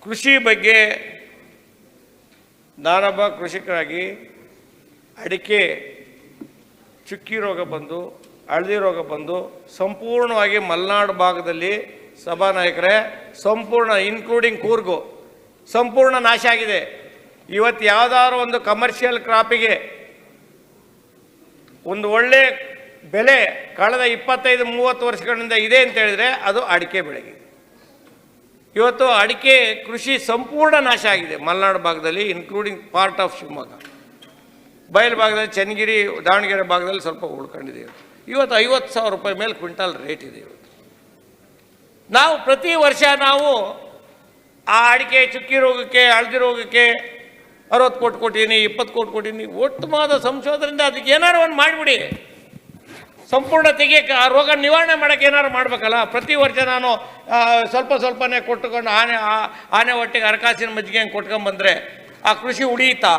ಕೃಷಿ ಬಗ್ಗೆ ನಾನೊಬ್ಬ ಕೃಷಿಕರಾಗಿ ಅಡಿಕೆ ಚುಕ್ಕಿ ರೋಗ ಬಂದು ಹಳದಿ ರೋಗ ಬಂದು ಸಂಪೂರ್ಣವಾಗಿ ಮಲೆನಾಡು ಭಾಗದಲ್ಲಿ ಸಭಾನಾಯಕರೇ ಸಂಪೂರ್ಣ ಇನ್ಕ್ಲೂಡಿಂಗ್ ಕೂರ್ಗು ಸಂಪೂರ್ಣ ನಾಶ ಆಗಿದೆ. ಇವತ್ತು ಯಾವುದಾದ್ರು ಒಂದು ಕಮರ್ಷಿಯಲ್ ಕ್ರಾಪಿಗೆ ಒಂದು ಒಳ್ಳೆ ಬೆಲೆ ಕಳೆದ 25-30 ವರ್ಷಗಳಿಂದ ಇದೆ ಅಂತ ಹೇಳಿದರೆ ಅದು ಅಡಿಕೆ ಬೆಳೆಗೆ. ಇವತ್ತು ಅಡಿಕೆ ಕೃಷಿ ಸಂಪೂರ್ಣ ನಾಶ ಆಗಿದೆ ಮಲೆನಾಡು ಭಾಗದಲ್ಲಿ, ಇನ್ಕ್ಲೂಡಿಂಗ್ ಪಾರ್ಟ್ ಆಫ್ ಶಿವಮೊಗ್ಗ. ಬಯಲು ಭಾಗದಲ್ಲಿ ಚನ್ನಗಿರಿ ದಾವಣಗೆರೆ ಭಾಗದಲ್ಲಿ ಸ್ವಲ್ಪ ಉಳ್ಕೊಂಡಿದೆ. ಇವತ್ತು 50,000 ರೂಪಾಯಿ ಮೇಲೆ ಕ್ವಿಂಟಾಲ್ ರೇಟ್ ಇದೆ. ಇವತ್ತು ನಾವು ಪ್ರತಿ ವರ್ಷ ನಾವು ಆ ಅಡಿಕೆ ಚುಕ್ಕಿ ರೋಗಕ್ಕೆ ಹಳದಿ ರೋಗಕ್ಕೆ 60 ಕೋಟಿ ಕೊಟ್ಟಿದ್ದೀನಿ, 20 ಕೋಟಿ ಕೊಟ್ಟಿದ್ದೀನಿ. ಒಟ್ಟುವಾದ ಸಂಶೋಧನೆಯಿಂದ ಅದಕ್ಕೆ ಏನಾರು ಒಂದು ಮಾಡಿಬಿಡಿ, ಸಂಪೂರ್ಣ ತೆಗಿಯೋಕ್ಕೆ ಆ ರೋಗ ನಿವಾರಣೆ ಮಾಡೋಕ್ಕೆ ಏನಾರು ಮಾಡಬೇಕಲ್ಲ. ಪ್ರತಿ ವರ್ಷ ನಾನು ಸ್ವಲ್ಪನೇ ಕೊಟ್ಟುಕೊಂಡು ಆನೆ ಹೊಟ್ಟೆಗೆ ಹರಕಾಸಿನ ಮಜ್ಜಿಗೆ ಹಂಗೆ ಕೊಟ್ಕೊಂಡ್ಬಂದರೆ ಆ ಕೃಷಿ ಉಳಿಯುತ್ತಾ?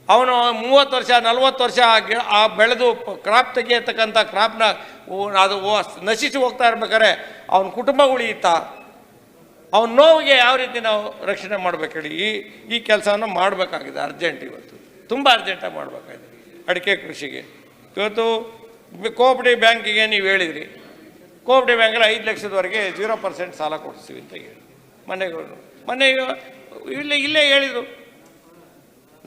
ಅವನು 30 ವರ್ಷ 40 ವರ್ಷ ಆ ಬೆಳೆದು ಕ್ರಾಪ್ ತೆಗಿಯತಕ್ಕಂಥ ಕ್ರಾಪ್ನ ಅದು ನಶಿಸಿ ಹೋಗ್ತಾ ಇರ್ಬೇಕಾದ್ರೆ ಅವನ ಕುಟುಂಬ ಉಳಿಯುತ್ತಾ? ಅವನ ನೋವಿಗೆ ಯಾವ ರೀತಿ ನಾವು ರಕ್ಷಣೆ ಮಾಡಬೇಕು ಹೇಳಿ? ಈ ಕೆಲಸವನ್ನು ಮಾಡಬೇಕಾಗಿದೆ ಅರ್ಜೆಂಟ್. ಇವತ್ತು ತುಂಬ ಅರ್ಜೆಂಟಾಗಿ ಮಾಡಬೇಕಾಗಿದೆ ಅಡಿಕೆ ಕೃಷಿಗೆ. ಇವತ್ತು ಕೋಆಪರೇಟಿವ್ ಬ್ಯಾಂಕಿಗೆ ನೀವು ಹೇಳಿದ್ರಿ, ಕೋಆಪರೇಟಿವ್ ಬ್ಯಾಂಕಲ್ಲಿ 5 ಲಕ್ಷದವರೆಗೆ 0% ಸಾಲ ಕೊಡಿಸ್ತೀವಿ ಅಂತ ಹೇಳಿ ಮೊನ್ನೆ ಇಲ್ಲೇ ಹೇಳಿದರು.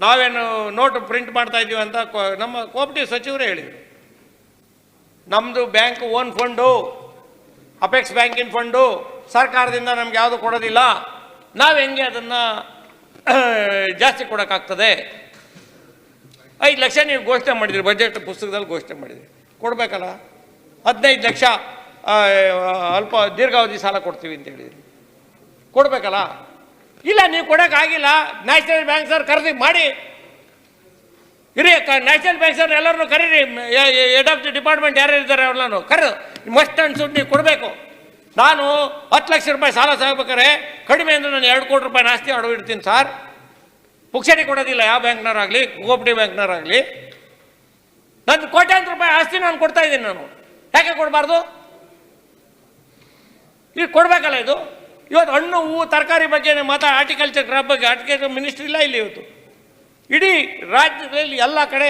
ನಾವೇನು ನೋಟು ಪ್ರಿಂಟ್ ಮಾಡ್ತಾ ಇದ್ದೀವಿ ಅಂತ ನಮ್ಮ ಕೋಆಪರೇಟಿವ್ ಸಚಿವರೇ ಹೇಳಿದರು. ನಮ್ಮದು ಬ್ಯಾಂಕ್ ಓನ್ ಫಂಡು, ಅಪೆಕ್ಸ್ ಬ್ಯಾಂಕಿನ ಫಂಡು, ಸರ್ಕಾರದಿಂದ ನಮ್ಗೆ ಯಾವುದು ಕೊಡೋದಿಲ್ಲ, ನಾವು ಹೆಂಗೆ ಅದನ್ನು ಜಾಸ್ತಿ ಕೊಡೋಕ್ಕಾಗ್ತದೆ? 5 ಲಕ್ಷ ನೀವು ಘೋಷಣೆ ಮಾಡಿದಿರಿ, ಬಜೆಟ್ ಪುಸ್ತಕದಲ್ಲಿ ಘೋಷಣೆ ಮಾಡಿದಿರಿ, ಕೊಡಬೇಕಲ್ಲ. 15 ಲಕ್ಷ ಅಲ್ಪ ದೀರ್ಘಾವಧಿ ಸಾಲ ಕೊಡ್ತೀವಿ ಅಂತ ಹೇಳಿದ್ರಿ, ಕೊಡಬೇಕಲ್ಲ. ಇಲ್ಲ, ನೀವು ಕೊಡೋಕ್ಕಾಗಿಲ್ಲ, ನ್ಯಾಷನಲ್ ಬ್ಯಾಂಕ್ ಸರ್ ಕರೆದಿ ಮಾಡಿ ಇರಿ. ನ್ಯಾಷನಲ್ ಬ್ಯಾಂಕ್ ಸರ್ ಎಲ್ಲರನ್ನೂ ಕರೀರಿ, ಹೆಡ್ ಆಫ್ ದಿ ಡಿಪಾರ್ಟ್ಮೆಂಟ್ ಯಾರು ಇದ್ದಾರೆ ಅವ್ರನ್ನೂ ಕರೆದು ಮಸ್ಟ್ ಆ್ಯಂಡ್ ಶುಡ್ ನೀವು ಕೊಡಬೇಕು. ನಾನು 10 ಲಕ್ಷ ರೂಪಾಯಿ ಸಾಲ ಸಾಗಬೇಕಾದ್ರೆ ಕಡಿಮೆ ಅಂದರೆ ನಾನು 2 ಕೋಟಿ ರೂಪಾಯಿ ಆಸ್ತಿ ಅಡವು ಇಡ್ತೀನಿ ಸರ್. ಪುಕ್ಷಟಿ ಕೊಡೋದಿಲ್ಲ ಯಾವ ಬ್ಯಾಂಕ್ನವರಾಗಲಿ, ಕೋಆಪರೇಟಿವ್ ಬ್ಯಾಂಕ್ನವರಾಗಲಿ. ನನ್ನ ಕೋಟ್ಯಾಂತರ ರೂಪಾಯಿ ಆಸ್ತಿ ನಾನು ಕೊಡ್ತಾ ಇದ್ದೀನಿ, ನಾನು ಯಾಕೆ ಕೊಡಬಾರ್ದು? ಈಗ ಕೊಡಬೇಕಲ್ಲ ಇದು. ಇವತ್ತು ಹಣ್ಣು ಹೂವು ತರಕಾರಿ ಬಗ್ಗೆ ಹಾರ್ಟಿಕಲ್ಚರ್ ಕ್ರಾಪ್ ಬಗ್ಗೆ ಹಾರ್ಟಿಕಲ್ಚರ್ ಮಿನಿಸ್ಟ್ರಿ ಇಲ್ಲ ಇಲ್ಲಿ. ಇವತ್ತು ಇಡೀ ರಾಜ್ಯದಲ್ಲಿ ಎಲ್ಲ ಕಡೆ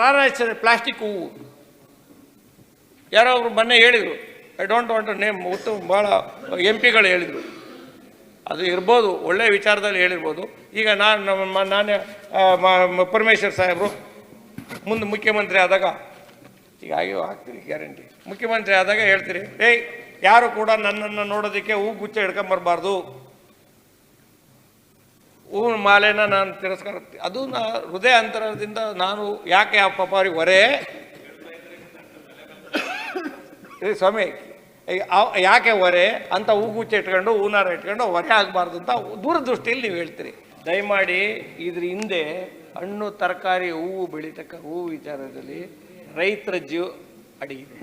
ರಾರಾಯಿಸಿದೆ ಪ್ಲಾಸ್ಟಿಕ್ ಹೂವು. ಯಾರೋ ಒಬ್ರು ಮೊನ್ನೆ ಹೇಳಿದರು, I don't want to name, ಭಾಳ MP ಗಳು ಹೇಳಿದರು. ಅದು ಇರ್ಬೋದು, ಒಳ್ಳೆಯ ವಿಚಾರದಲ್ಲಿ ಹೇಳಿರ್ಬೋದು. ಈಗ ನಾನೇ ಪರಮೇಶ್ವರ್ ಸಾಹೇಬರು ಮುಂದೆ ಮುಖ್ಯಮಂತ್ರಿ ಆದಾಗ, ಈಗ ಆಗ್ತೀರಿ ಗ್ಯಾರಂಟಿ, ಮುಖ್ಯಮಂತ್ರಿ ಆದಾಗ ಹೇಳ್ತೀರಿ, ಯಾರು ಕೂಡ ನನ್ನನ್ನು ನೋಡೋದಕ್ಕೆ ಹೂ ಗುಚ್ಚ ಹಿಡ್ಕೊಂಬರ್ಬಾರ್ದು, ಹೂವಿನ ಮಾಲೆನ ನಾನು ತಿರಸ್ಕಾರ. ಅದು ಹೃದಯ ಅಂತರದಿಂದ ನಾನು ಯಾಕೆ ಆ ಪಾಪ ಅವ್ರಿಗೆ ಹೊರೆ ಸ್ವಾಮಿ ಯಾಕೆ ಹೊರೆ ಅಂತ ಹೂಗುಚ್ಚ ಇಟ್ಕೊಂಡು ಹೂನಾರ ಇಟ್ಕೊಂಡು ಹೊರೆ ಆಗಬಾರ್ದು ಅಂತ ದೂರದೃಷ್ಟಿಯಲ್ಲಿ ನೀವು ಹೇಳ್ತೀರಿ. ದಯಮಾಡಿ ಇದ್ರ ಹಿಂದೆ ಹಣ್ಣು ತರಕಾರಿ ಹೂವು ಬೆಳೀತಕ್ಕ ಹೂವು ವಿಚಾರದಲ್ಲಿ ರೈತರ ಜೀವ ಅಡಗಿದೆ.